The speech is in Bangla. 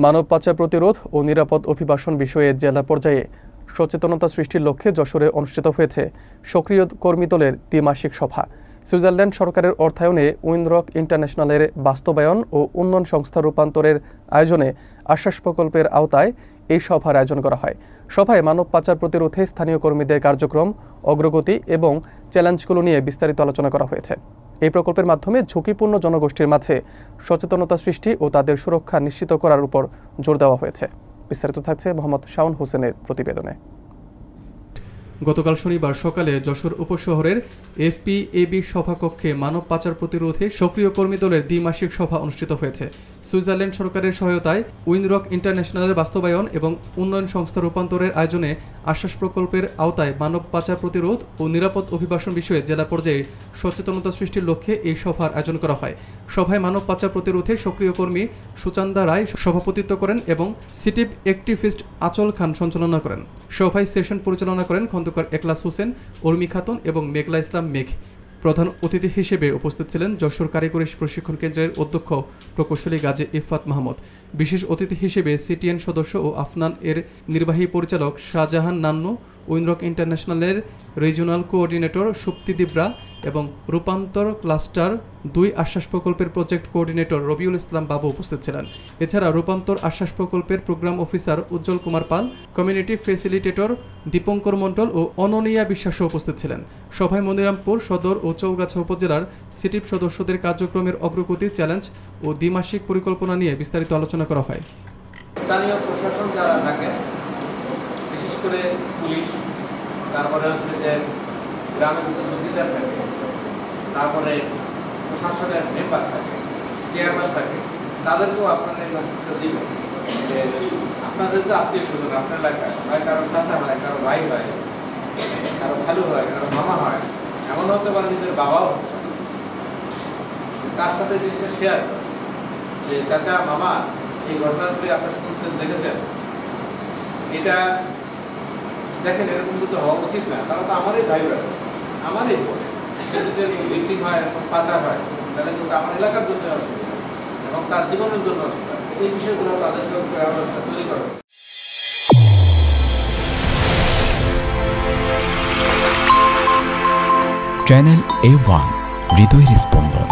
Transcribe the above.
মানব পাচার প্রতিরোধ ও নিরাপদ অভিবাসন বিষয়ে জেলা পর্যায়ে সচেতনতা সৃষ্টির লক্ষ্যে যশোরে অনুষ্ঠিত হয়েছে সক্রিয় কর্মী দলের দ্বিমাসিক সভা। সুইজারল্যান্ড সরকারের অর্থায়নে উইন্ডরক ইন্টারন্যাশনালের বাস্তবায়ন ও উন্নয়ন সংস্থা রূপান্তরের আয়োজনে আশ্বাস প্রকল্পের আওতায় এই সভার আয়োজন করা হয়। সভায় মানব পাচার প্রতিরোধে স্থানীয় কর্মীদের কার্যক্রম, অগ্রগতি এবং চ্যালেঞ্জগুলো নিয়ে বিস্তারিত আলোচনা করা হয়েছে। এই প্রকল্পের মাধ্যমে ঝুঁকিপূর্ণ জনগোষ্ঠীর মাঝে সচেতনতা সৃষ্টি ও তাদের সুরক্ষা নিশ্চিত করার উপর জোর দেওয়া হয়েছে। বিস্তারিত থাকছে মোহাম্মদ শাওন হোসেনের প্রতিবেদনে। গতকাল শনিবার সকালে যশোর উপশহরের এফপিএবি সভাকক্ষে মানব পাচার প্রতিরোধে সক্রিয় কর্মী দলের দ্বিমাসিক সভা অনুষ্ঠিত হয়েছে। সুইজারল্যান্ড সরকারের সহায়তায় উইন্ডরক ইন্টারন্যাশনালের বাস্তবায়ন এবং উন্নয়ন সংস্থা রূপান্তরের আয়োজনে আশ্বাস প্রকল্পের আওতায় মানব পাচার প্রতিরোধ ও নিরাপদ অভিবাসন বিষয়ে জেলা পর্যায়ে সচেতনতা সৃষ্টির লক্ষ্যে এই সভার আয়োজন করা হয়। সভায় মানব পাচার প্রতিরোধে সক্রিয় কর্মী সুচান্দা রায় সভাপতিত্ব করেন এবং সিটিভ অ্যাক্টিভিস্ট আচল খান সঞ্চালনা করেন। সভায় সেশন পরিচালনা করেন খন্দকার একলাস হোসেন, উর্মি খাতুন এবং মেঘলা ইসলাম মেঘ। প্রধান অতিথি হিসেবে উপস্থিত ছিলেন যশোর কারিগরি প্রশিক্ষণ কেন্দ্রের অধ্যক্ষ প্রকৌশলী গাজী ইফাত মাহমুদ। বিশেষ অতিথি হিসেবে সিটিএন সদস্য ও আফনান এর নির্বাহী পরিচালক শাহজাহান নান্নু, উইন্ডরক ইন্টারন্যাশনালের রিজিওনাল কোঅর্ডিনেটর সুপ্তি দিব্রা এবং রূপান্তর ক্লাস্টার 2 আশ্বাস প্রকল্পের প্রজেক্ট কোঅর্ডিনেটর রবিউল ইসলাম বাবু উপস্থিত ছিলেন। এছাড়া রূপান্তর আশ্বাস প্রকল্পের প্রোগ্রাম অফিসার উজ্জ্বল কুমার পাল, কমিউনিটি ফেসিলিটেটর দীপঙ্কর মণ্ডল ও অননিয়া বিশ্বাসও উপস্থিত ছিলেন। সভায় মনিরামপুর সদর ও চৌগাছা উপজেলার সিটিভ সদস্যদের কার্যক্রমের অগ্রগতি, চ্যালেঞ্জ ও দ্বিমাসিক পরিকল্পনা নিয়ে বিস্তারিত আলোচনা করা হয়। স্থানীয় প্রশাসন যারা থাকে, বিশেষ করে পুলিশ, তারপরে হচ্ছে যে গ্রামে কিছু চৌকিদার থাকে, তারপরে প্রশাসনের মেম্বার থাকে, চেয়ারম্যান থাকে, তাদেরকেও আপনারা এই মেসেজটা দিবেন যে আপনাদের যে আত্মীয় স্বজন আপনার এলাকায় হয়, কারো চাচা হয়, কারো ভাই হয়, কারো খালু হয়, কারো মামা হয়, এমন হতে পারে নিজের বাবাও হতে পারে, তার সাথে জিনিসটা শেয়ার করে যে চাচা, মামা, এই ঘটনাগুলি আপনার শুনছেন, দেখেছেন, এটা দেখেন, এরকম কিন্তু হওয়া উচিত না, কারণ তো আমারই ভাই ভাই, আমারই পরে সে যদি ভিক্টিম হয়, এরকম পাচার হয়, তাহলে কিন্তু আমার এলাকার জন্য অসুবিধা এবং তার জীবনের জন্য অসুবিধা। এই বিষয়গুলো তাদেরকে তৈরি করা। চ্যানেল A1 হৃদয়ের স্পন্দন।